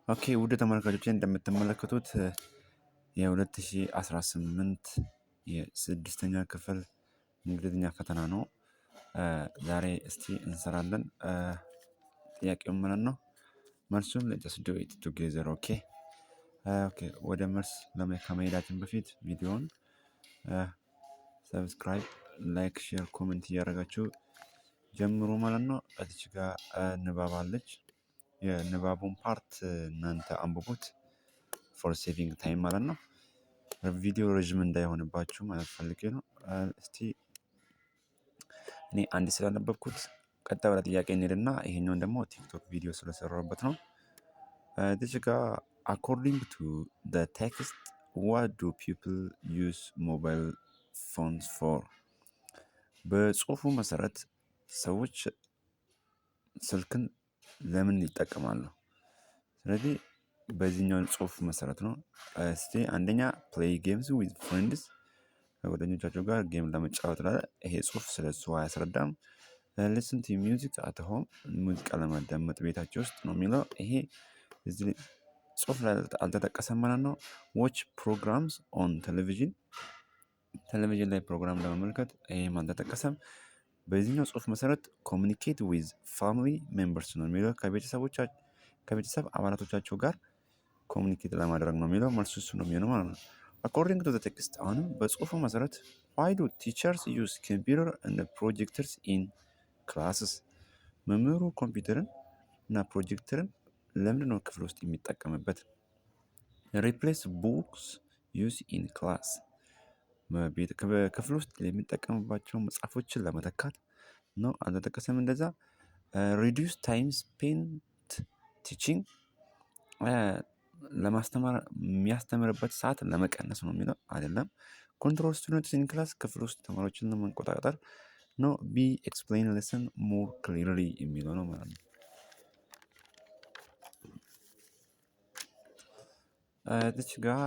ኦኬ ውድ ተመልካቾቼ እንደምትመለከቱት የ2018 የስድስተኛ ክፍል እንግሊዝኛ ፈተና ነው። ዛሬ እስቲ እንሰራለን። ጥያቄው ምን ነው? መልሱን just do it together ኦኬ። ወደ መልስ ከመሄዳችን በፊት ቪዲዮውን ሰብስክራይብ፣ ላይክ፣ ሼር፣ ኮሜንት እያደረጋችሁ ጀምሩ ማለት ነው። እዚች ጋር ንባብ አለች። የንባቡን ፓርት እናንተ አንብቡት ፎር ሴቪንግ ታይም ማለት ነው። ቪዲዮ ረዥም እንዳይሆንባችሁ ማለት ፈልጌ ነው። እስቲ እኔ አንድ ስላነበብኩት ቀጣይ ወደ ጥያቄ እንሄድና ይሄኛውን ደግሞ ቲክቶክ ቪዲዮ ስለሰራሁበት ነው። እዚህ ጋር according to the text what do people use mobile phones for? በጽሁፉ መሰረት ሰዎች ስልክን ለምን ይጠቀማሉ? ስለዚህ በዚህኛው ጽሁፍ መሰረት ነው። እስቲ አንደኛ play games with friends ከጓደኞቻቸው ጋር ጌም ለመጫወት ላይ ይሄ ጽሁፍ ስለሱ አያስረዳም። listen to music at home ሙዚቃ ለማዳመጥ ቤታቸው ውስጥ ነው የሚለው። ይሄ እዚህ ጽሁፍ ላይ አልተጠቀሰም ማለት ነው። watch programs on television ቴሌቪዥን ላይ ፕሮግራም ለመመልከት ይሄም አልተጠቀሰም። በዚህኛው ጽሁፍ መሰረት communicate with family members ነው የሚለው። ከቤተሰብ አባላቶቻቸው ጋር ኮሚኒኬት ለማድረግ ነው የሚለው። መልሱ እሱ ነው የሚሆነው ማለት ነው። according to the text አሁንም በጽሁፉ መሰረት why do teachers use computer and projectors in classes? መምህሩ ኮምፒውተርን እና ፕሮጀክተርን ለምንድን ነው ክፍል ውስጥ የሚጠቀምበት? replace books used in class ክፍል ውስጥ የሚጠቀምባቸው መጽሐፎችን ለመተካት ነው። አልተጠቀሰም እንደዛ። reduce time spent teaching ለማስተማር የሚያስተምርበት ሰዓት ለመቀነስ ነው የሚለው አይደለም። control students in class ክፍል ውስጥ ተማሪዎችን ለመቆጣጠር ነው። be explain lesson more clearly የሚለው ነው ማለት ነው። እዚች ጋር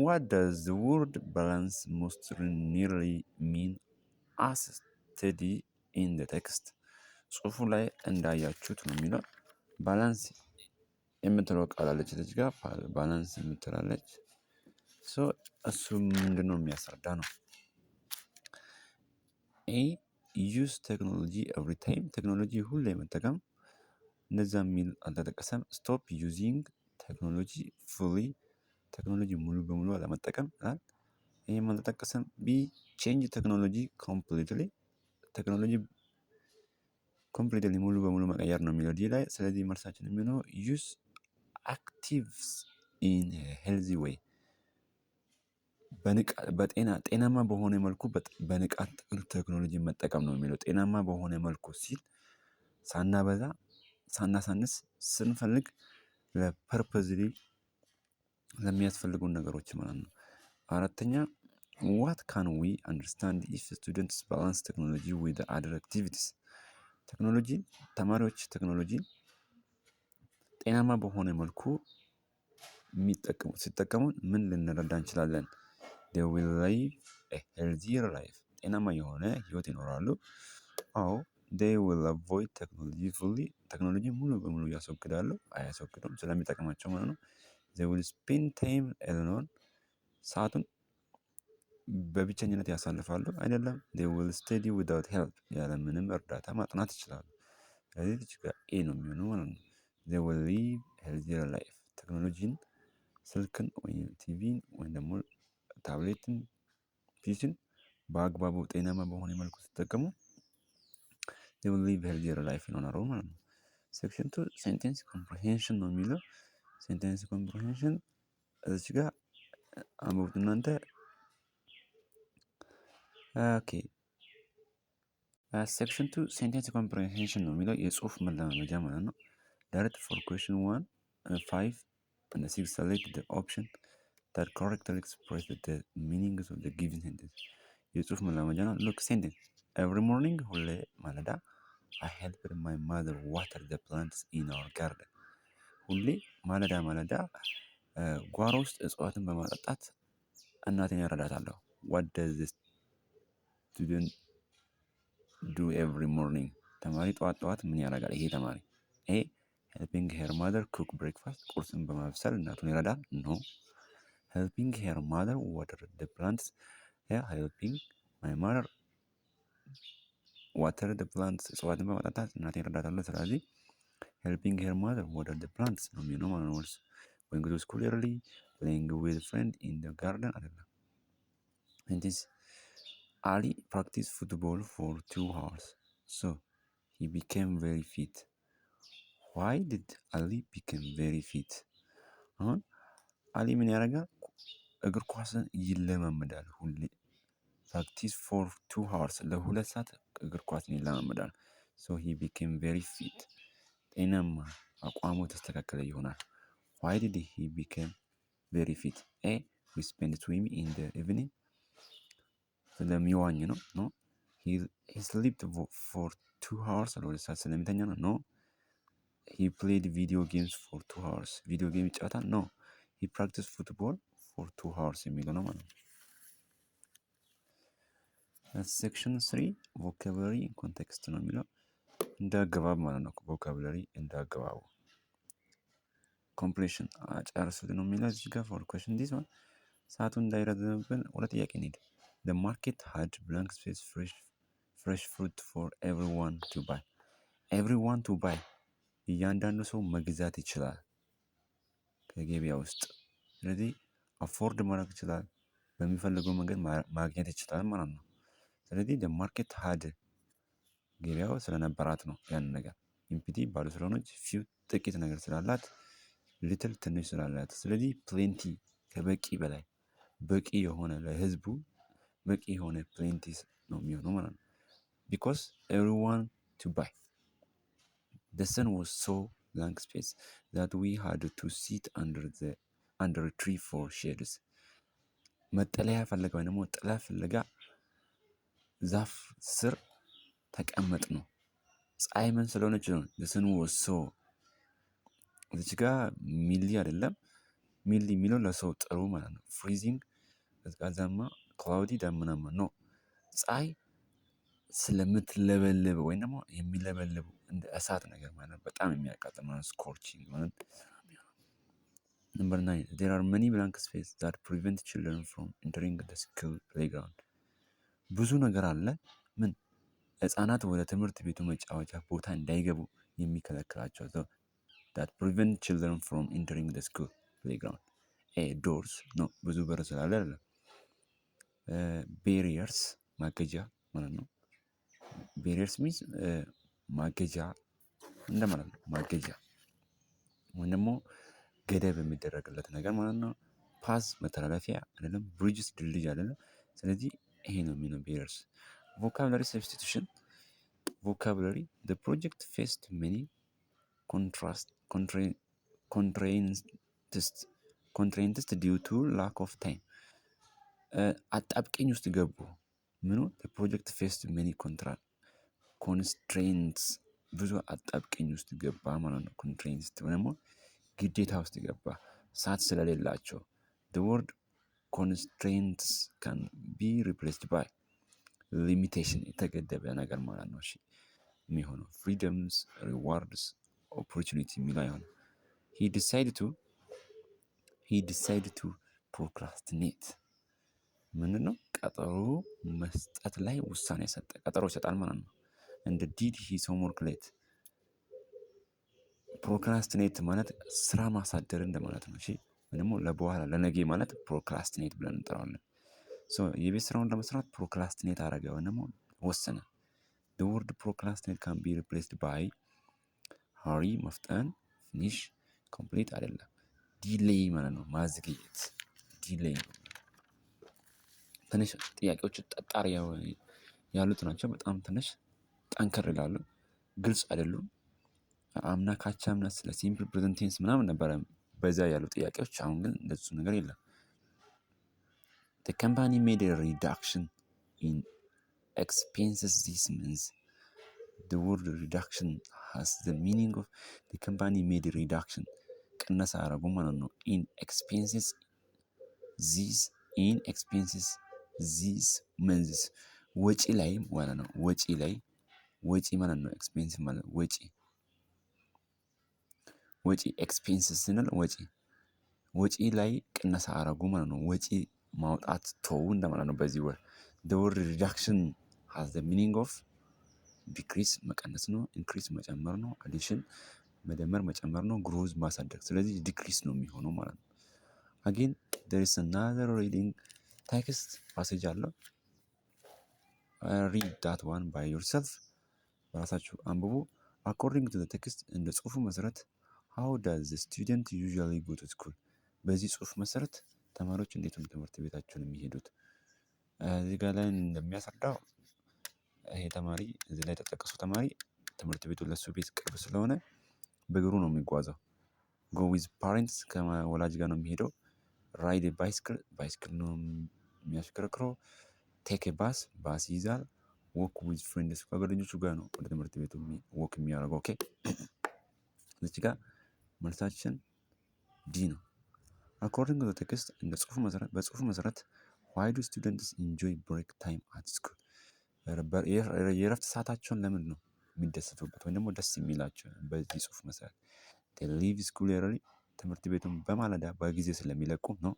what does the word balance most nearly mean as study in the text? ጽሁፉ ላይ እንዳያችሁት ነው የሚለው። ባላንስ የምትለው ቃል አለች እዚች ጋር ባላንስ የምትላለች። እሱ ምንድነው የሚያስረዳ ነው። ኤ use technology every time ቴክኖሎጂ ሁሌ መጠቀም እንደዛ የሚል አልተጠቀሰም። stop using technology fully ቴክኖሎጂ ሙሉ በሙሉ አለመጠቀም ይላል። ይሄም አልተጠቀሰም። ቢ change technology completely ቴክኖሎጂ ኮምፕሊትሊ ሙሉ በሙሉ መቀየር ነው የሚለው ዲ ላይ። ስለዚህ መልሳችን የሚሆነው use actives in a healthy way ጤናማ በሆነ መልኩ በንቃት ቴክኖሎጂ መጠቀም ነው የሚለው። ጤናማ በሆነ መልኩ ሲል ሳናበዛ ሳናሳንስ ስንፈልግ ለፐርፐዝሊ ለሚያስፈልጉን ነገሮች ማለት ነው። አራተኛ what can we understand if students balance technology with other activities? ተማሪዎች ጤናማ በሆነ መልኩ ሲጠቀሙ ምን ልንረዳ እንችላለን? they will live a healthier life ጤናማ የሆነ ህይወት ይኖራሉ። አዎ they will avoid technology fully ቴክኖሎጂ ሙሉ በሙሉ አያስወግዱም ስለሚጠቅማቸው ማለት ነው። they will spend time alone ሰአቱን በብቸኝነት ያሳልፋሉ አይደለም። they will study without help ያለምንም እርዳታ ማጥናት ይችላሉ። ስለዚህ እዚህ ጋር ኤ ነው የሚሆነው ማለት ነው። they will live healthier life ቴክኖሎጂን ስልክን ወይም ቲቪን ወይም ደግሞ ታብሌትን ፒሲን በአግባቡ ጤናማ በሆነ መልኩ ሲጠቀሙ they will live healthier life ይኖራሉ ማለት ነው። ሴክሽን 2 ሴንቴንስ ኮምፕሪሄንሽን ነው የሚለው። ሴንቴንስ ኮምፕሪሄንሽን እዚች ጋር አንብቡት እናንተ። ኦኬ ሴክሽን 2 ሴንቴንስ ኮምፕሪሄንሽን ነው የሚለው የጽሁፍ መለማመጃ ማለት ነው። ዳይሬክት ፎር ኩዌስችን 1 5 and 6 select the option that correctly express the meanings of the given sentence የጽሁፍ መለማመጃ ነው። look sentence every morning ሁሌ ማለዳ I helped my mother water the plants in our garden ሁሌ ማለዳ ጓሮ ውስጥ እጽዋትን በማጠጣት እናቴን እረዳታለሁ። what does the student do every morning? ተማሪ ጠዋት ምን ያደርጋል? ይሄ ተማሪ helping her mother cook breakfast ቁርስን በማብሰል እናቱን ይረዳል? No. helping her mother water the plants helping my mother water the plants እጽዋትን በማጠጣት እናቴን እረዳታለሁ። ስለዚህ helping her mother water the plants ነው የሚሆነው ማለት ነው። going to school early playing with friend in the garden አይደለም። and this Ali practiced football for 2 hours so he became very fit. why did Ali become very fit? አሁን አሊ ምን ያደርጋል? እግር ኳስን ይለማመዳል ሁሌ። practice for 2 hours ለ2 ሰዓት እግር ኳስን ይለማመዳል። so he became very fit. ጤናማ አቋሙ ተስተካከለ ይሆናል። why did he become very fit? A we spend swimming in the evening ስለሚዋኝ ነው። no he slept for 2 hours ለ2 ሰዓት ስለሚተኛ ነው። no he played video games for 2 hours ቪዲዮ ጌም ይጫወታል። no he practiced football for 2 hours የሚለው ነው ማለት ነው። ሴክሽን 3 ቮካብላሪ ኮንቴክስት ነው የሚለው እንደ አገባብ ማለት ነው። ቮካብላሪ እንደ አገባቡ ኮምፕሌሽን ጨርሱት ነው የሚለው እዚህ ጋር ፎር ኩዌሽን ዲስ ዋን ሰዓቱ እንዳይረዝምብን ሁለት ጥያቄ እንሂድ። the market had blank space fresh fruit for everyone to buy እያንዳንዱ ሰው መግዛት ይችላል ከገበያ ውስጥ። ስለዚህ አፎርድ ማድረግ ይችላል፣ በሚፈልገው መንገድ ማግኘት ይችላል ማለት ነው። ስለዚህ the market had ገበያው ስለነበራት ነው ያን ነገር። ኢምፒቲ ባሉ ስለሆነች ፊው ጥቂት ነገር ስላላት፣ ሊትል ትንሽ ስላላት፣ ስለዚህ ፕሌንቲ ከበቂ በላይ በቂ የሆነ ለህዝቡ በቂ የሆነ ፕሌንቲ ነው የሚሆነው ማለት ነው። because everyone to buy the sun was so blank space that we had to sit under a tree for shades መጠለያ ፈለጋ ወይ ደግሞ ጥላ ፍለጋ ዛፍ ስር ተቀመጥ ነው። ፀሐይ ምን ስለሆነች ነው? the sun was so እዚህ ጋር ሚሊ አይደለም። ሚሊ የሚለው ለሰው ጥሩ ማለት ነው። ፍሪዚንግ ቀዝቃዛማ፣ ክላውዲ ደመናማ ነው። ፀሐይ ስለምትለበልብ ወይም ደግሞ የሚለበልቡ እንደ እሳት ነገር ማለት በጣም የሚያቃጥል ማለት ስኮርቺንግ ማለት። Number 9 there are many blank spaces that prevent children from entering the school playground ብዙ ነገር አለ ምን ህፃናት ወደ ትምህርት ቤቱ መጫወቻ ቦታ እንዳይገቡ የሚከለክላቸው that prevent children from entering the school playground doors ነው ብዙ በር ስላለ አይደለም። barriers ማገጃ ማለት ነው። barriers means ማገጃ እንደማለት ነው። ማገጃ ወይም ደግሞ ገደብ የሚደረግለት ነገር ማለት ነው። ፓስ መተላለፊያ አይደለም። ብሪጅስ ድልድይ አይደለም። ስለዚህ ይሄ ነው የሚለው barriers። vocabulary substitution vocabulary the project faced many constraints due to lack of time አጣብቂኝ ውስጥ ገቡ። ምኑ the project faced many constraints ብዙ አጣብቂኝ ውስጥ ገባ ማለት ነው። constraints ደግሞ ግዴታ ውስጥ ገባ ሰዓት ስለሌላቸው። the word constraints can be replaced by limitation የተገደበ ነገር ማለት ነው። እሺ የሚሆነው freedoms rewards opportunity የሚለው አይሆንም። he decided to procrastinate ምንድነው? ቀጠሮ መስጠት ላይ ውሳኔ ሰጠ። ቀጠሮ ይሰጣል ማለት ነው። and did his homework late ፕሮክራስቲኔት ማለት ስራ ማሳደር እንደማለት ነው። እሺ ደግሞ ለበኋላ ለነገ ማለት ፕሮክራስቲኔት ብለን እንጠራዋለን። የቤት ስራውን ለመስራት ፕሮክራስቲኔት አደረገ ወይ ደግሞ ወሰነ። the word procrastinate can be replaced by hurry መፍጠን፣ finish complete አይደለም። ዲሌይ ማለት ነው ማዘግየት። ዲሌይ ትንሽ ጥያቄዎች ጠጣሪ ያሉት ናቸው። በጣም ትንሽ ጠንከር ይላሉ፣ ግልጽ አይደሉም። አምና ካቻምና ስለ ሲምፕል ፕሬዘንት ቴንስ ምናምን ነበረ በዛ ያሉ ጥያቄዎች። አሁን ግን እንደሱ ነገር የለም። the company made a reduction in expenses this month the word reduction has the meaning of the company made a reduction ቅነሳ አደረጉ ማለት ነው። in expenses this month ወጪ ላይ ማለት ነው። ወጪ ማለት ነው። ኤክስፔንሲቭ ማለት ወጪ ወጪ ኤክስፔንስስ ስንል ወጪ ላይ ቅነሳ አረጉ ማለት ነው። ወጪ ማውጣት ተው እንደማለት ነው። በዚህ ወር the word reduction has the meaning of ዲክሪስ መቀነስ ነው። ኢንክሪስ መጨመር ነው። አዲሽን መደመር መጨመር ነው። ግሮዝ ማሳደግ። ስለዚህ ዲክሪስ ነው የሚሆነው ማለት ነው። አጌን there is another reading text passage አለው። read that one by yourself በራሳችሁ አንብቡ። according to the text እንደ ጽሁፉ መሰረት how does the student usually go to school በዚህ ጽሁፍ መሰረት ተማሪዎች እንዴት ነው ትምህርት ቤታቸውን የሚሄዱት? እዚህ ጋር ላይ እንደሚያስረዳው ይሄ ተማሪ እዚህ ላይ የተጠቀሰው ተማሪ ትምህርት ቤቱ ለሱ ቤት ቅርብ ስለሆነ በእግሩ ነው የሚጓዘው። go with parents ከወላጅ ጋር ነው የሚሄደው። ride a bicycle ነው የሚያሽከረክረው። take a bus ባስ ይይዛል። walk with friends ከጓደኞቹ ጋር ነው ወደ ትምህርት ቤቱ walk የሚያደርገው። ኦኬ እዚህ ጋር መልሳችን ዲ ነው። according to the text እንደ ጽሁፉ መሰረት በጽሁፉ መሰረት why do students enjoy break time at school የእረፍት ሰዓታቸውን ለምንድን ነው የሚደሰቱበት ወይም ደግሞ ደስ የሚላቸው? በዚህ ጽሁፍ መሰረት they leave school early ትምህርት ቤቱን በማለዳ በጊዜ ስለሚለቁ ነው።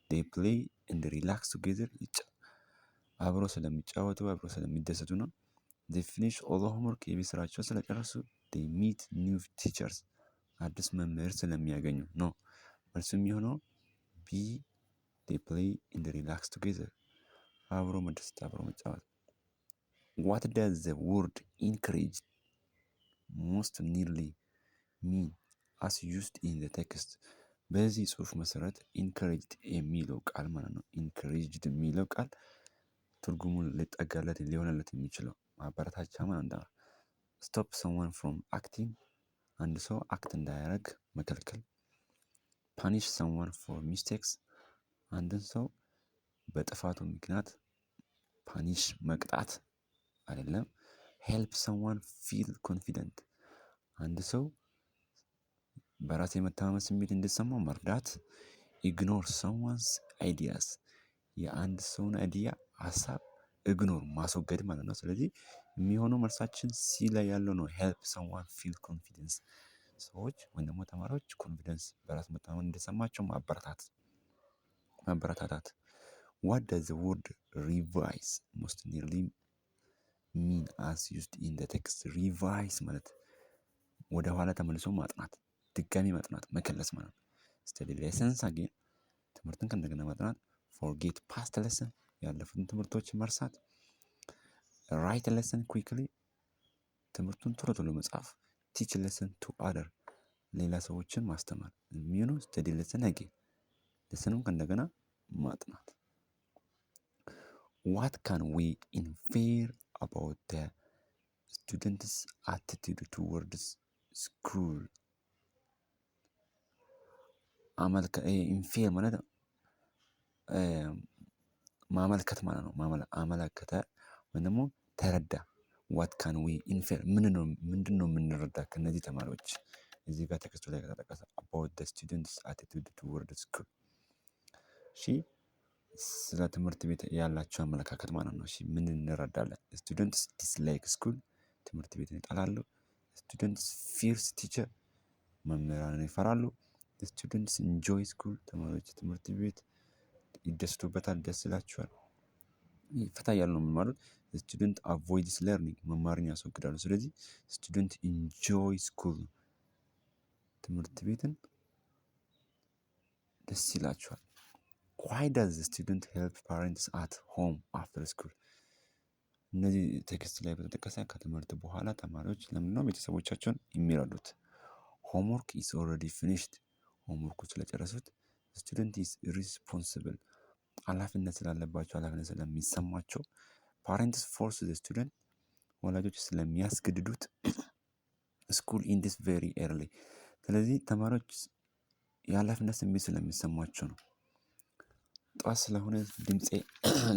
they play and relax together አብሮ ስለሚጫወቱ አብሮ ስለሚደሰቱ ነው። they finish all the homework የቤት ስራቸውን ስለጨረሱ they meet new teachers አዲስ መምህር ስለሚያገኙ ነው። መልሱ የሚሆነው ቢ they play and relax together አብሮ መደሰት አብሮ መጫወት። what does the word encourage most nearly mean as used in the text በዚህ ጽሁፍ መሰረት encouraged የሚለው ቃል ማለት ነው። encouraged የሚለው ቃል ትርጉሙን ሊጠጋለት ሊሆንለት የሚችለው ማበረታቻ ማለት ነው። stop someone from acting አንድ ሰው አክት እንዳያደርግ መከልከል። punish someone for mistakes አንድን ሰው በጥፋቱ ምክንያት ፓኒሽ መቅጣት አይደለም። help someone feel confident አንድ ሰው በራስ የመተማመን ስሜት እንዲሰማው መርዳት። ignore someone's ideas የአንድ ሰውን አይዲያ ሀሳብ ኢግኖር ማስወገድ ማለት ነው። ስለዚህ የሚሆነው መልሳችን ሲ ላይ ያለው ነው። help someone feel confidence ሰዎች ወይም ደግሞ ተማሪዎች ኮንፊደንስ በራስ መተማመን እንዲሰማቸው ማበረታታት። what does the word revise most nearly mean as used in the text revise ማለት ወደ ኋላ ተመልሶ ማጥናት ድጋሚ ማጥናት መከለስ ማለት ነው። study lessons again ትምህርትን ከእንደገና ማጥናት። forget past lesson ያለፉትን ትምህርቶች መርሳት። write a lesson quickly ትምህርቱን ቶሎ ቶሎ መጻፍ። teach lesson to other ሌላ ሰዎችን ማስተማር የሚሆነው study lesson again lesson ከእንደገና ማጥናት። what can we infer about the students' attitude towards school ኢንፌር ማለት ማመልከት ማለት ነው። አመለከተ ወይም ደግሞ ተረዳ። what can we infer ምንድን ነው የምንረዳ ከነዚህ ተማሪዎች እዚህ ጋር ቴክስቱ ላይ ከተጠቀሰ about the students' attitude towards school እሺ ስለ ትምህርት ቤት ያላቸው አመለካከት ማለት ነው። እሺ ምን እንረዳለን? students dislike school ትምህርት ቤትን ይጠላሉ። students fears teacher መምህራንን ይፈራሉ። students enjoy school ተማሪዎች ትምህርት ቤት ይደሰቱበታል፣ ደስ ይላቸዋል፣ ፈታ እያሉ ነው የሚማሩት። student avoids learning መማርን ያስወግዳሉ። ስለዚህ student enjoy school ትምህርት ቤትን ደስ ይላቸዋል። why does the student help parents at home after school እነዚህ ቴክስት ላይ በተጠቀሰ ከትምህርት በኋላ ተማሪዎች ለምንድነው ቤተሰቦቻቸውን የሚረዱት? homework is already finished ሆምወርኩ ስለጨረሱት። student is responsible ኃላፊነት ስላለባቸው ኃላፊነት ስለሚሰማቸው። parents force the student ወላጆች ስለሚያስገድዱት። school ends very early ስለዚህ ተማሪዎች የኃላፊነት ስሜት ስለሚሰማቸው ነው። ጠዋት ስለሆነ ድምፄ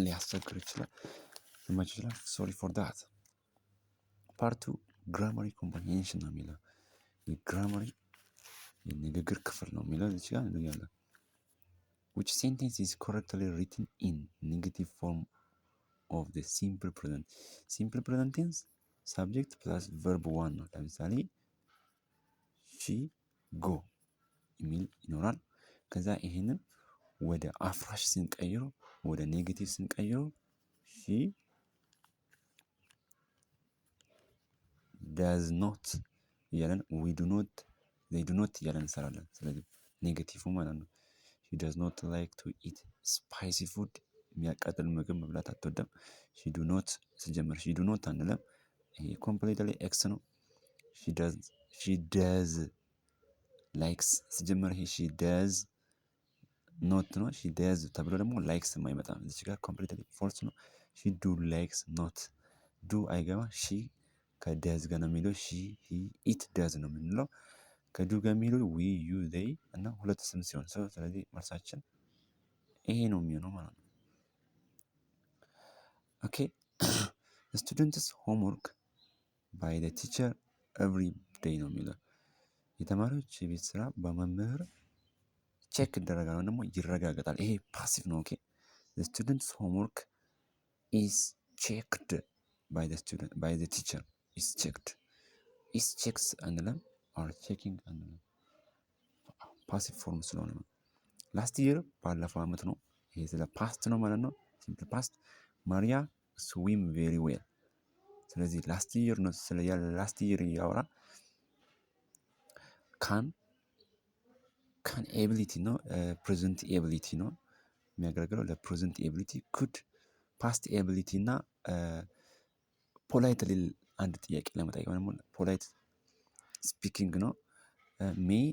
ሊያስቸግር ይችላል ልማች ይችላል sorry for that። ፓርቱ grammar comprehension ነው የሚለው የግራመሪ የንግግር ክፍል ነው የሚለው እዚህ ጋር እንገኛለን። which sentence is correctly written in negative form of the simple present tense subject plus verb 1 ነው። ለምሳሌ she ጎ የሚል ይኖራል። ከዛ ይሄንን ወደ አፍራሽ ስንቀይረው ወደ ኔጌቲቭ ስንቀይረው ሺ ዳዝ ኖት እያለን ዊ ዱ ኖት ዜይ ዱ ኖት እያለን እንሰራለን። ስለዚህ ኔጌቲቭ ማለት ነው። ሺ ዳዝ ኖት ላይክ ቱ ኢት ስፓይሲ ፉድ የሚያቃጥል ምግብ መብላት አትወደም። ሺ ዱ ኖት ስጀምር ሺ ዱ ኖት አንለም። ይሄ ኮምፕሊትሊ ኤክስ ነው። ሺ ዳዝ ላይክስ ስጀምር ይሄ ሺ ዳዝ ኖት ነው። ሺ ዳዝ ተብሎ ደግሞ ላይክስ አይመጣም። እዚህ ጋር ኮምፕሊትሊ ፎልስ ነው። ሺ ዱ ላይክስ ኖት ዱ አይገባ። ሺ ከዳዝ ጋር ነው የሚለው። ሺ ሂ ኢት ዳዝ ነው የምንለው። ከዱ ጋር የሚለው ዊ ዩ ዜይ እና ሁለት ስም ሲሆን ሰው። ስለዚህ መልሳችን ይሄ ነው የሚሆነው ማለት ነው። ኦኬ ስቱደንትስ ሆምወርክ ባይ ዘ ቲቸር ኤቭሪ ዴይ ነው የሚለው። የተማሪዎች የቤት ስራ በመምህር ቼክ ይደረጋል ወይም ደግሞ ይረጋገጣል። ይሄ ፓሲቭ ነው። ኦኬ the students homework is checked by the teacher is checks አንለም or checking አንለም ፓሲቭ ፎርም ስለሆነ ነው። ላስት ይር ባለፈው አመት ነው። ይሄ ስለ ፓስት ነው ማለት ነው። ሲምፕል ፓስት ማሪያ ስዊም ቬሪ ዌል። ስለዚህ ላስት ይር ነው። ስለ ላስት ይር ያወራ ካን ኤቢሊቲ ነው። ፕሬዘንት ኤቢሊቲ ነው የሚያገለግለው ለፕሬዘንት ኤቢሊቲ። ኩድ ፓስት ኤቢሊቲ እና ፖላይት ሊል አንድ ጥያቄ ለመጠየቅ ደግሞ ፖላይት ስፒኪንግ ነው። ሜይ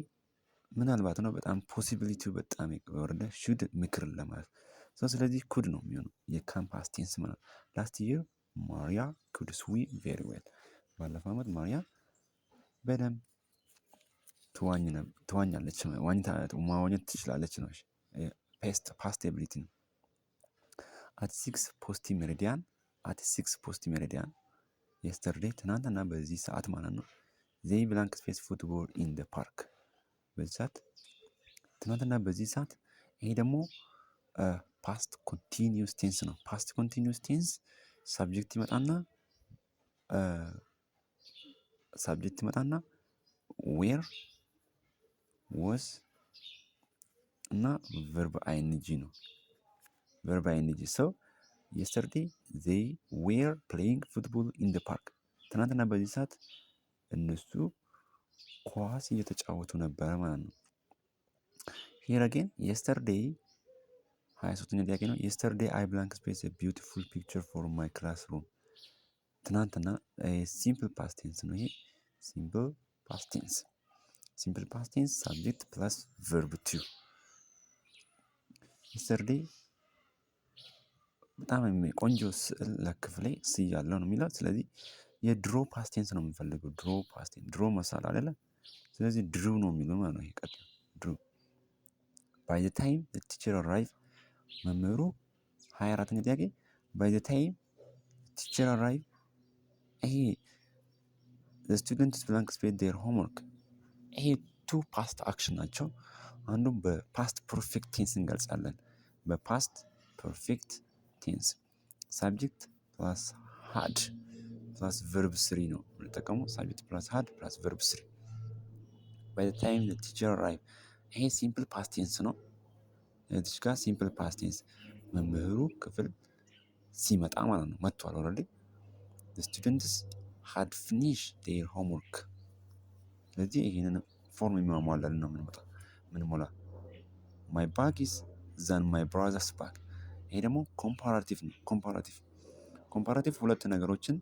ምናልባት ነው። በጣም ፖሲቢሊቲው በጣም የወረደ ሹድ ምክርን ለማለት ሰው። ስለዚህ ኩድ ነው የሚሆነው የካን ፓስት ቴንስ ማለት ነው። ላስት ይር ማሪያ ኩድ ስዊም ቬሪ ዌል። ባለፈው አመት ማሪያ በደንብ ትዋኛለች። መዋኘት ትችላለች ነው። ፓስት ኤቢሊቲ ነው። አት 6 ፖስቲ ሜሪዲያን የስተርዴይ ትናንትና በዚህ ሰዓት ማለት ነው። ዜይ ብላንክ ስፔስ ፉትቦል ኢን ደ ፓርክ በዚህ ሰዓት ትናንትና በዚህ ሰዓት። ይሄ ደግሞ ፓስት ኮንቲኒዩስ ቴንስ ነው። ፓስት ኮንቲኒዩስ ቴንስ ሳብጀክት ይመጣና ዌር ወስ እና ቨርብ አይንጂ ነው። ቨርብ አይንጂ ሰው የስተርዴይ ዜይ ዌር ፕሌይንግ ፉትቦል ኢን ደ ፓርክ። ትናንትና በዚህ ሰዓት እነሱ ኳስ እየተጫወቱ ነበረ ማለት ነው። ሂር አጌን የስተርዴይ 23ኛ ጥያቄ ነው። የስተርዴይ አይ ብላንክ ስፔስ ቢዩቲፉል ፒክቸር ፎር ማይ ክላስሩም። ትናንትና ሲምፕል ፓስት ቴንስ ነው። ይሄ ሲምፕል ፓስት ቴንስ ሳብጀክት ፕላስ ቨርብ ቱ። የስተርዴይ በጣም ቆንጆ ስዕል ለክፍሌ ስያለሁ ነው የሚለው። ስለዚህ የድሮ ፓስት ቴንስ ነው የምንፈልገው። ድሮ መሳል አይደለ። ስለዚህ ድሩ ነው የሚለው ማለት ነው። ይሄ ቀጥታ ድሩ። ባይ ዘ ታይም ቲቸር አራይቭ መምህሩ 24ኛ ጥያቄ ባይ ዘ ታይም ቲቸር አራይቭ። ይሄ ስቱደንትስ ብላንክ ስፔስ ዴር ሆምወርክ። ይሄ ቱ ፓስት አክሽን ናቸው። አንዱም በፓስት ፐርፌክት ቴንስ እንገልጻለን። በፓስት ፐርፌክት ቴንስ ሳብጀክት ፕላስ ሃድ ፕላስ ቨርብ ስሪ ነው የምንጠቀመው። ሳብጀክት ፕላስ ሃድ ፕላስ ቨርብ ስሪ። ባይ ዘ ታይም ቲቸር አራይቭ። ይሄ ሲምፕል ፓስት ቴንስ ነው። እዚህ ጋር ሲምፕል ፓስት ቴንስ መምህሩ ክፍል ሲመጣ ማለት ነው። መጥቷል ኦልሬዲ። ስቱደንትስ ሃድ ፊኒሽ ዴር ሆምወርክ። ስለዚህ ይሄንን ፎርም የሚሟላልን ነው ምንሞላ። ማይ ባግ ኢዝ ዛን ማይ ብራዘርስ ባግ። ይሄ ደግሞ ኮምፓራቲቭ ነው። ኮምፓራቲቭ ሁለት ነገሮችን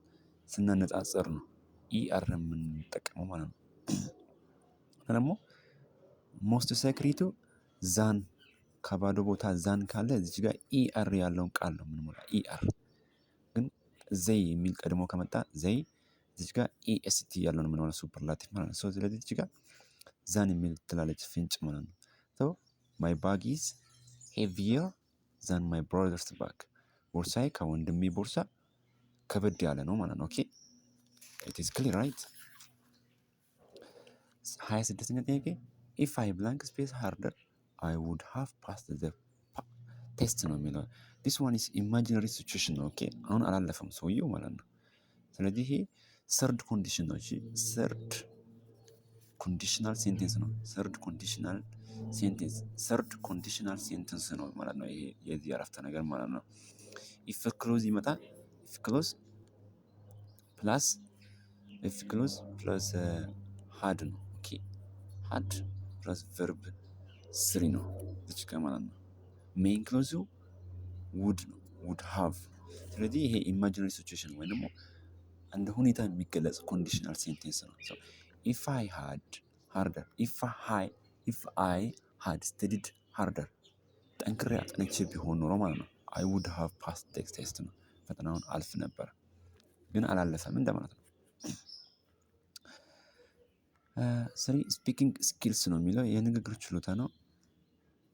ስናነጻጽር ነው ኢአር የምንጠቀመው ማለት ነው። ደግሞ ሞስት ሴክሪቱ ዛን ከባዶ ቦታ ዛን ካለ እዚህ ጋር ኢአር ያለውን ቃል ነው የምንሞላ። ኢአር ግን ዘይ የሚል ቀድሞ ከመጣ ዘይ እዚህ ጋር ኢኤስቲ ያለው ነው የምንሞላ ሱፐርላቲቭ ማለት ነው። ስለዚህ እዚህ ጋር ዛን የሚል ትላለች ፍንጭ ማለት ነው። ማይ ባግ ኢዝ ሄቪየር ዛን ማይ ብራዘርስ ባግ። ቦርሳዬ ከወንድሜ ቦርሳ ከበድ ያለ ነው ማለት ነው። ኦኬ ኢት ኢዝ ክሊር ራይት። 26ኛ ጥያቄ ኢፍ አይ ብላንክ ስፔስ ሃርደር አይ ውድ ሃቭ ፓስድ ዘ ቴስት ነው የሚለው። ዲስ ዋን ኢዝ ኢማጂነሪ ሲቹዌሽን ነው። ኦኬ አሁን አላለፈም ሰውየው ማለት ነው። ስለዚህ ይሄ ሰርድ ኮንዲሽን ነው። እሺ ሰርድ ኮንዲሽናል ሴንቴንስ ነው። ሰርድ ኮንዲሽናል ሴንቴንስ ነው ማለት ነው። ይሄ የዚህ አረፍተ ነገር ማለት ነው። ኢፍ ክሎዝ ይመጣል። ኢፍ ክሎዝ ፕላስ ሃድ ነው። ኦኬ ሃድ ፕላስ ቨርብ ስሪ ነው እዚህ ጋር ማለት ነው። ሜን ክሎዙ ውድ ነው። ውድ ሃቭ። ስለዚህ ይሄ ኢማጂነሪ ሲቹዌሽን ወይም ደግሞ እንደ ሁኔታ የሚገለጽ ኮንዲሽናል ሴንቴንስ ነው። ኢፍ አይ ሃድ ስተዲድ ሃርደር ጠንክሬ አጥንቼ ቢሆን ኖሮ ማለት ነው አይ ውድ ሃቭ ፓስድ ዘ ቴስት ነው። ፈተናውን አልፍ ነበር፣ ግን አላለፈም እንደማለት ነው። ስሪ ስፒኪንግ ስኪልስ ነው የሚለው የንግግር ችሎታ ነው።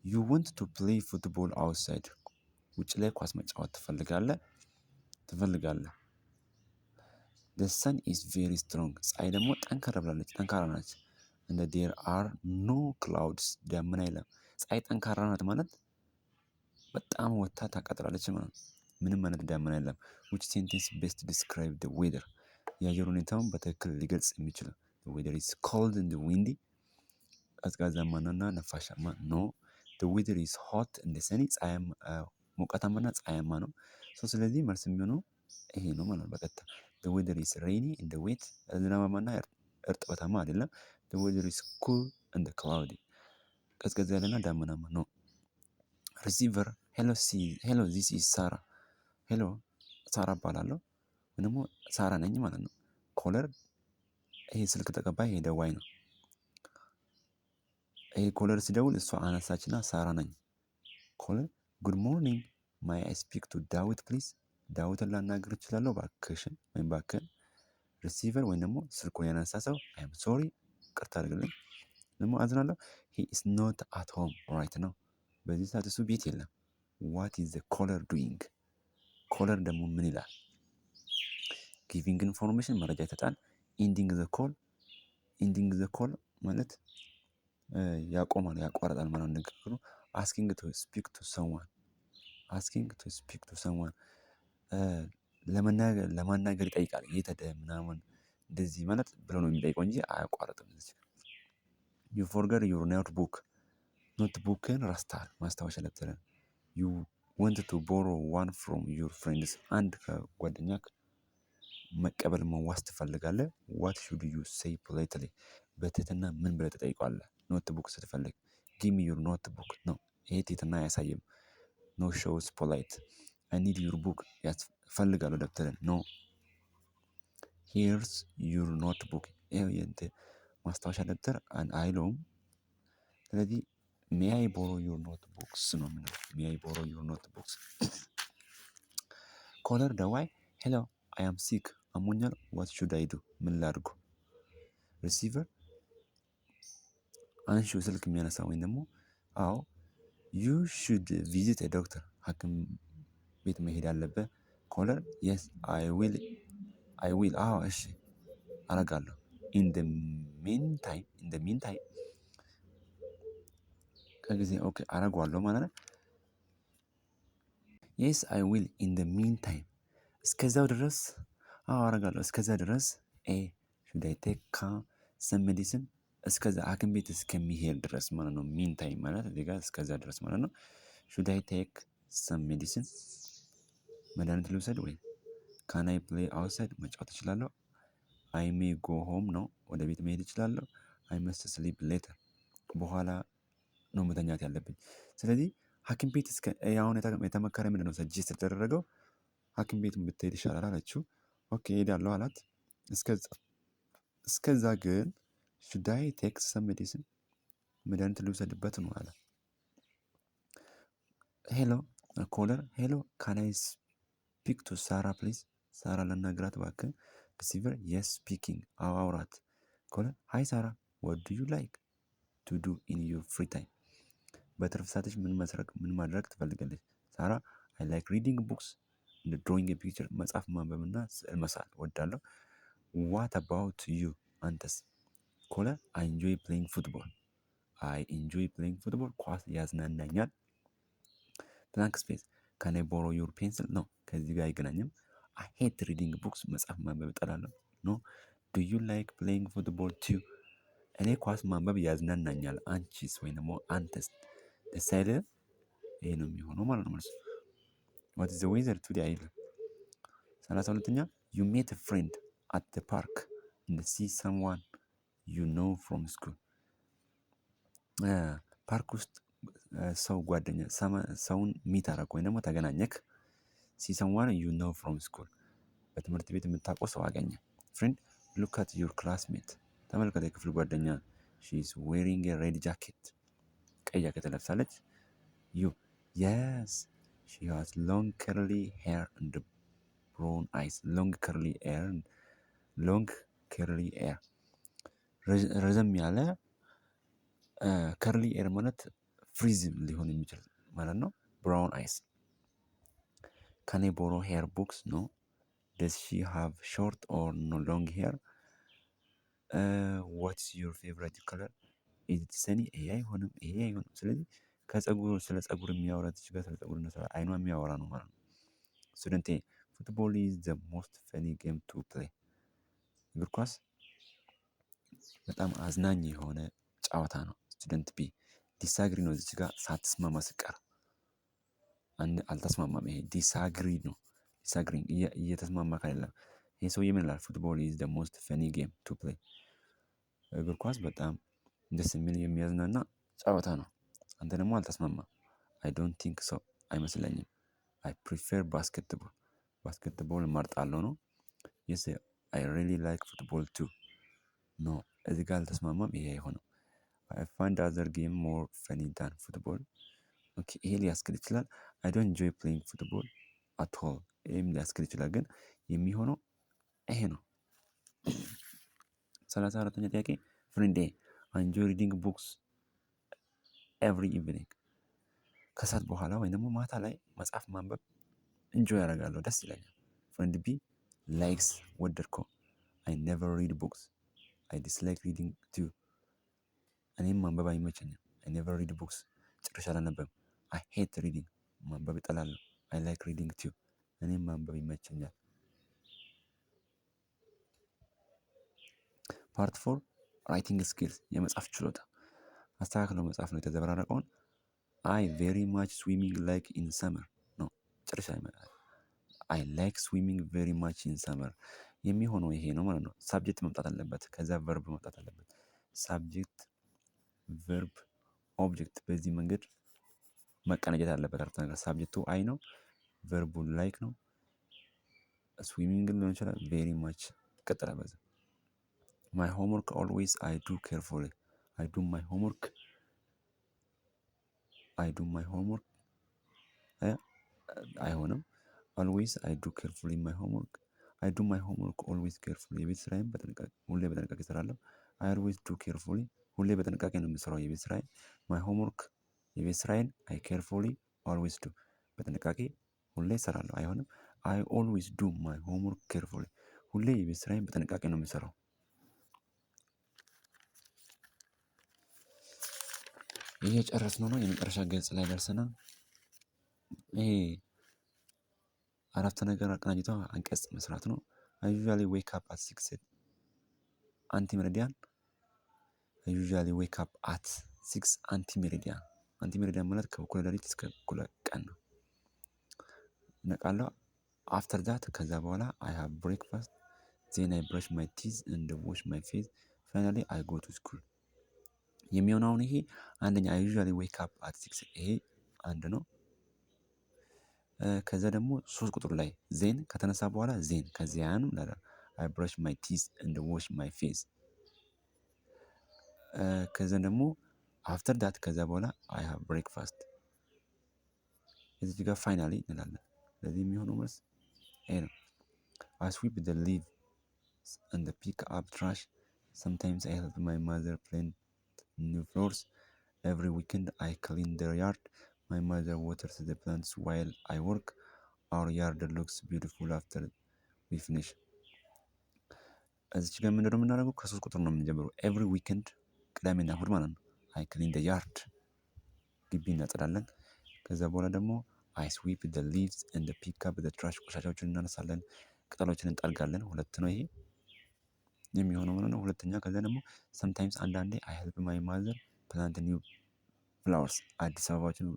ዩ ወንት ቱ ፕሌይ ፉትቦል አውትሳይድ ውጭ ላይ ኳስ መጫወት ትፈልጋለህ። The sun is very strong ፀሐይ ደግሞ ጠንከር ብላለች፣ ጠንካራ ናት። እንደ there are no clouds ደመና የለም። ፀሐይ ጠንካራ ናት ማለት በጣም ወጥታ ታቃጥላለች ማለት ነው። ምንም አይነት ደመና የለም። which sentence best describe the weather የአየር ሁኔታውን በትክክል ሊገልጽ የሚችለው the weather is cold and windy ቀዝቃዛማና ነፋሻማ ነው። the weather is hot and sunny ሞቃታማና ፀሐያማ ነው። ስለዚህ መልስ የሚሆነው ይሄ ነው ማለት ነው በቀጥታ the weather is rainy and wet ዝናባማና እርጥበታማ አይደለም። the weather is cool and cloudy ቀዝቀዝ ያለና ዳመናማ ነው። ሪሲቨር ሄሎ this is ሳራ ሄሎ ሳራ እባላለሁ ወይም ደግሞ ሳራ ነኝ ማለት ነው። ኮለር ይሄ ስልክ ተቀባይ ይሄ ደዋይ ነው። ይሄ ኮለር ሲደውል እሷ አነሳችና ሳራ ነኝ። ኮለር ጉድ ሞርኒንግ ማይ አይ ስፒክ ቱ ዳዊት ፕሊዝ ዳዊትን ላናግር እችላለሁ እባክሽን ወይም እባክህን። ሪሲቨር ወይም ደግሞ ስልኩን ያነሳ ሰው አይ አም ሶሪ ይቅርታ አድርግልኝ ደግሞ አዝናለሁ። ሂ ኢዝ ኖት አት ሆም ራይት ነው። በዚህ ሰዓት እሱ ቤት የለም። ዋት ኢዝ ዘ ኮለር ዱይንግ ኮለር ደግሞ ምን ይላል? ጊቪንግ ኢንፎርሜሽን መረጃ ይሰጣል። ኢንዲንግ ዘ ኮል ማለት ያቆማል ያቋርጣል ማለት ነው ንግግሩ። አስኪንግ ቱ ስፒክ ቱ ሰምዋን ለማናገር ይጠይቃል። የት ሄደህ ምናምን እንደዚህ ማለት ብሎ ነው የሚጠይቀው እንጂ አያቋርጥም። ዩ ፎርገት ዩር ኖትቡክን ረስተሃል ማስታወሻ ደብተርህን። ዩ ወንት ቱ ቦሮ ዋን ፍሮም ዩር ፍሬንድስ አንድ ከጓደኛክ መቀበል መዋስ ትፈልጋለህ። ዋት ሹድ ዩ ሴይ ፖላይትሊ በትህትና ምን ብለህ ትጠይቀዋለህ? ኖትቡክ ስትፈልግ ጊቭ ሚ ዩር ኖትቡክ ነው። ይሄ ትህትና አያሳይም። ኖ ሾውስ ፖላይት አይ ኒድ ዩር ቡክ እፈልጋለሁ ደብተርን። ኖ ሂርስ ዩር ኖትቡክ ይኸው የእንትን ማስታወሻ ደብተር አይለውም። ስለዚህ ሜይ አይ ቦሮ ዩር ኖትቡክስ ነው የምንለው። ሜይ አይ ቦሮ ዩር ኖትቡክስ። ኮለር ደዋይ ሄሎ አይ አም ሲክ አሞኛል ዋት ሹድ አይ ዱ ምን ላድርጉ። ሪሲቨር አንሺው ስልክ የሚያነሳ ወይም ደግሞ አዎ ዩ ሹድ ቪዚት ዶክተር ሐኪም ቤት መሄድ አለብህ። ኮለር የስ አይ ዊል አዎ እሺ አረጋለሁ። ኢን ደ ሚንታይም ከጊዜ ኦኬ አረገዋለሁ ማለት ነው። የስ አይ ዊል ኢን ደ ሚንታይም እስከዛው ድረስ አዎ አረጋለሁ። እስከዛ ድረስ ሹድ አይ ቴክ ሰም ሜዲሲን እስከዛ ሐኪም ቤት እስከሚሄድ ድረስ ማለት ነው። ሚን ታይም ማለት እዚህ ጋር እስከዛ ድረስ ማለት ነው። ሹድ አይ ቴክ ሰም ሜዲሲን መድኃኒት ልውሰድ ወይ? ካን አይ ፕሌይ አውትሳይድ መጫወት እችላለሁ። አይ ሜይ ጎ ሆም ነው ወደ ቤት መሄድ እችላለሁ። አይ መስት ስሊፕ ሌተር በኋላ ነው መተኛት ያለብኝ። ስለዚህ ሐኪም ቤት አሁን የተመከረ ምንድን ነው ሰጀስት የተደረገው ሐኪም ቤት ብትሄድ ይሻላል አለችው። ኦኬ እሄዳለሁ አላት። እስከዛ ግን ሹድ አይ ቴክ ሰም ሜዲሲን መድኃኒት ልውሰድበት ነው አለ። ሄሎ ኮለር ሄሎ ካን አይ ስፒክ ቱ ሳራ ፕሊዝ ሳራ ላናግራት እባክህ። ሪሲቨር የስ ስፒኪንግ አዎ አውራት። ኮለር ሃይ ሳራ ዋት ዱ ዩ ላይክ ቱ ዱ ኢን ዩር ፍሪ ታይም በትርፍ ሰዓትሽ ምን ማድረግ ትፈልጋለች? ሳራ አይ ላይክ ሪዲንግ ቡክስ እንደ ድሮይንግ ፒክቸር መጽሐፍ ማንበብና ስዕል መሳል እወዳለሁ። ዋት አባውት ዩ አንተስ? ኮለር አይ ኢንጆይ ፕሌይንግ ፉትቦል ኳስ ያዝናናኛል። ብላንክ ስፔስ ካን አይ ቦሮ ዩር ፔንስል ነው ከዚህ ጋር አይገናኝም። አይ ሄት ሪዲንግ ቡክስ መጽሐፍ ማንበብ እጠላለሁ። ኖ ዱ ዩ ላይክ ፕሌይንግ ፉትቦል ቱ እኔ ኳስ ማንበብ ያዝናናኛል። አንቺስ ወይም ደግሞ አንተስ ደስ አይልህም? ይሄ ነው የሚሆነው ማለት ነው መልሱ። ዋት ኢዝ ዘ ዌዘር ቱዴይ አይልም። 32ኛ you met a friend at the park and see someone you know from school። ፓርክ ውስጥ ሰው ጓደኛ ሰውን ሚት አደረግ ወይም ደግሞ ተገናኘክ። see someone you know from school በትምህርት ቤት የምታውቀው ሰው አገኘ። friend look at your classmate ተመልከተ የክፍል ጓደኛ she is wearing a red jacket ቀይ ጃኬት ለብሳለች። you yes she has long curly hair and brown eyes long curly hair ረዘም ያለ ከርሊ ኤር ማለት ፍሪዝም ሊሆን የሚችል ማለት ነው። ብራውን አይስ can I borrow her books no does she have short or no long hair what's your favorite color is it sunny ይሄ አይሆንም። ስለዚህ ስለ ፀጉር የሚያወራ እዚህ ጋር ስለ ፀጉር ነው፣ ስለ አይኗ የሚያወራ ነው ማለት ነው። ስቱደንት ፉትቦል is the most funny game to play እግር ኳስ በጣም አዝናኝ የሆነ ጨዋታ ነው። ስቱደንት ቢ ዲስአግሪ ነው እዚህ ጋር ሳትስማማ ስቀር አልተስማማም። ይሄ ዲስአግሪ ነው። ዲስአግሪ እየተስማማክ አይደለም። ይሄ ሰውዬ ምን ይላል? ፉትቦል is the most funny game to play እግር ኳስ በጣም ደስ የሚል የሚያዝናና ጨዋታ ነው። አንተ ደግሞ አልተስማማም። I don't think so አይመስለኝም። I prefer ባስኬትቦል እመርጣለሁ ነው። yes I really like football too no እዚህ ጋር አልተስማማም። ይሄ አይሆንም። I find other game more funny than football ኦኬ ይሄ ሊያስኬድ ይችላል። I don't enjoy playing football at all ይሄም ሊያስኬድ ይችላል። ግን የሚሆነው ይሄ ነው። 34ኛ ጥያቄ ፍሬንዴ I enjoy reading books every evening ከሰዓት በኋላ ወይም ደግሞ ማታ ላይ መጽሐፍ ማንበብ ኢንጆይ አደርጋለሁ፣ ደስ ይለኛል። ፍሬንድ ቢ ላይክስ ወደድከው I never read books I dislike reading too እኔም ማንበብ አይመቸኝም። I never read books ጭራሽ አላነበብም። I hate reading ማንበብ እጠላለሁ። I like reading too እኔም ማንበብ ይመቸኛል። ፓርት 4 ራይቲንግ ስኪልስ የመጻፍ ችሎታ አስተካክለው መጻፍ ነው የተዘበራረቀውን። I very much swimming like in summer ነው ጭራሽ አይመጣም። I like swimming very much in summer የሚሆነው ይሄ ነው ማለት ነው። ሳብጀክት መምጣት አለበት፣ ከዛ ቨርብ መምጣት አለበት። ሳብጀክት ቨርብ ኦብጀክት በዚህ መንገድ መቀናጀት አለበት። አረፍተ ነገር ሳብጀክቱ አይ ነው፣ ቨርቡ ላይክ ነው፣ ስዊሚንግ ሊሆን ይችላል። ቬሪ ማች ይቀጥላል በዛ። ማይ ሆምወርክ ኦልዌይስ አይ ዱ ኬርፉሊ አይ ዱ ማይ ሆምወርክ አይሆንም። ኦልዌይስ አይ ዱ ኬርፉሊ ማይ ሆምወርክ አይ ዱ ማይ ሆምወርክ ኦልዌይስ ኬርፉሊ የቤት ስራዬን ሁሌ በጥንቃቄ እሰራለሁ። አይ ኦልዌይስ ዱ ኬርፉሊ ሁሌ በጥንቃቄ ነው የምሰራው የቤት ስራዬን። ማይ ሆምወርክ የቤት ስራዬን አይ ኬርፉሊ ኦልዌይስ ዱ በጥንቃቄ ሁሌ እሰራለሁ። አይሆንም። አይ ኦልዌይስ ዱ ማይ ሆምወርክ ኬርፉሊ ሁሌ የቤት ስራዬን በጥንቃቄ ነው የምሰራው። እየጨረስነው ነው። የመጨረሻ ገጽ ላይ ደርሰናል። ይሄ አረፍተ ነገር አቀናጅቶ አንቀጽ መስራት ነው። I usually wake up at 6 አንቲሜሪዲያን I usually wake up at 6 አንቲሜሪዲያን አንቲሜሪዲያን ማለት ከእኩለ ሌሊት እስከ እኩለ ቀን ነው። እነቃለሁ። አፍተር ዛት ከዛ በኋላ I have breakfast then I brush my teeth and wash my face finally I go to school የሚሆነው አሁን ይሄ አንደኛ I usually wake up at 6 ይሄ አንድ ነው። ከዛ ደግሞ 3 ቁጥር ላይ ዜን ከተነሳ በኋላ ዜን ከዚያን I brush my teeth and wash my face ከዛ ደግሞ አፍተር ዳት ከዛ በኋላ I have breakfast እዚህ ጋር ፋይናሊ እንላለን። ስለዚህ የሚሆነው መልስ ይሄ ነው። I sweep the leaves and pick up trash sometimes I help my mother plant new flowers every weekend I clean the yard my mother waters the plants while I work our yard looks beautiful after we finish እዚህ ጋር ምንድነው የምናደርገው? ከ3 ቁጥር ነው የምንጀምረው። every weekend ቅዳሜና እሁድ ማለት ነው። I clean the yard ግቢ እናጸዳለን። ከዛ በኋላ ደግሞ I sweep the leaves and pick up the trash ቆሻሻዎችን እናነሳለን፣ ቅጠሎችን እንጠርጋለን። ሁለት ነው ይሄ። የሚሆነው ማለት ነው። ሁለተኛ ከዛ ደግሞ ሰምታይምስ አንዳንዴ አይ ሄልፕ ማይ ማዘር ፕላንት ኒው ፍላወርስ አዲስ አበባዎችን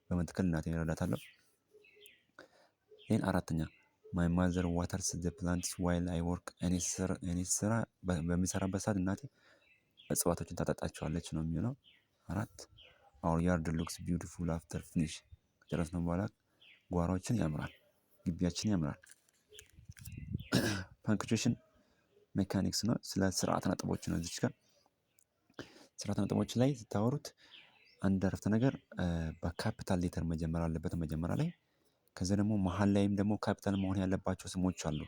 በመትከል እናቴን እረዳታለሁ። ይሄን አራተኛ ማይ ማዘር ዋተርስ ዘ ፕላንትስ ዋይል አይ ወርክ እኔ ስራ በሚሰራበት ሰዓት እናቴ እጽዋቶችን ታጠጣቸዋለች ነው የሚሆነው። አራት አወር ያርድ ሉክስ ቢዩቲፉል አፍተር ፊኒሽ ከጨረስነው በኋላ ጓሯችን ያምራል፣ ግቢያችን ያምራል። ፓንክቹዌሽን ሜካኒክስ ነው። ስለ ስርዓተ ነጥቦች ነው። እዚች ጋር ስርዓተ ነጥቦች ላይ ስታወሩት አንድ አረፍተ ነገር በካፒታል ሌተር መጀመር አለበት መጀመሪያ ላይ። ከዛ ደግሞ መሃል ላይም ደግሞ ካፒታል መሆን ያለባቸው ስሞች አሉ።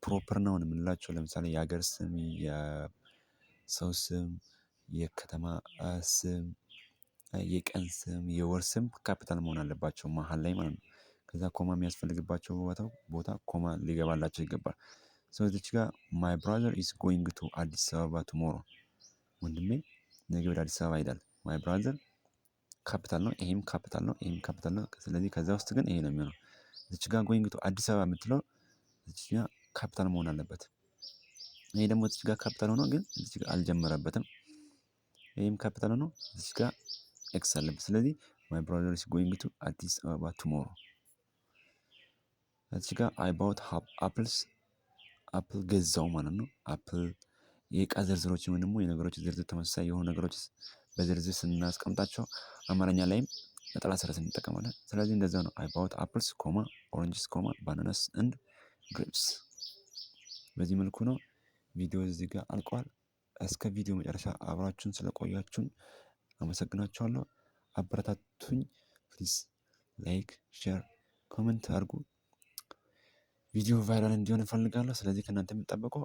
ፕሮፐር ናውን የምንላቸው ለምሳሌ የሀገር ስም፣ የሰው ስም፣ የከተማ ስም፣ የቀን ስም፣ የወር ስም ካፒታል መሆን አለባቸው መሃል ላይ ማለት ነው። ከዛ ኮማ የሚያስፈልግባቸው ቦታ ኮማ ሊገባላቸው ይገባል። ሶ እዚች ጋር ማይ ብራዘር ኢዝ ጎይንግ ቱ አዲስ አበባ ቱሞሮ ወንድሜ ነገ ወደ አዲስ አበባ ይሄዳል። ማይ ብራዘር ካፒታል ነው፣ ይሄም ካፒታል ነው፣ ይሄም ካፒታል ነው። ስለዚህ ከዛ ውስጥ ግን ይሄ ነው የሚሆነው። እዚች ጋር ጎይንግ ቱ አዲስ አበባ የምትለው እዚች ጋር ካፒታል መሆን አለበት። ይሄ ደግሞ እዚች ጋር ካፒታል ሆኖ ግን እዚች ጋር አልጀመረበትም። ይሄም ካፒታል ሆኖ እዚች ጋር ኤክስ አለበት። ስለዚህ ማይ ብራዘር ኢዝ ጎይንግ ቱ አዲስ አበባ ቱሞሮ። እዚች ጋር አይ ባውት አፕልስ አፕል ገዛው ማለት ነው። አፕል የእቃ ዝርዝሮችን ወይም ደግሞ የነገሮች ዝርዝር ተመሳሳይ የሆኑ ነገሮች በዝርዝር ስናስቀምጣቸው አማርኛ ላይም ነጠላ ሰረዝ እንጠቀማለን። ስለዚህ እንደዛ ነው። አይ ባውት አፕልስ ኮማ ኦሬንጅስ ኮማ ባናናስ ኤንድ ግሬፕስ። በዚህ መልኩ ነው። ቪዲዮ እዚህ ጋር አልቋል። እስከ ቪዲዮ መጨረሻ አብራችሁን ስለቆያችሁን አመሰግናችኋለሁ። አበረታቱኝ። ፕሊዝ ላይክ፣ ሼር፣ ኮሜንት አድርጉ። ቪዲዮ ቫይራል እንዲሆን እፈልጋለሁ። ስለዚህ ከእናንተ የምጠበቀው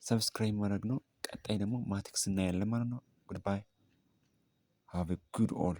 ሰብስክራይብ ማድረግ ነው። ቀጣይ ደግሞ ማትሪክስ እናያለን ማለት ነው። ጉድባይ ሃቭ ኤ ጉድ ኦል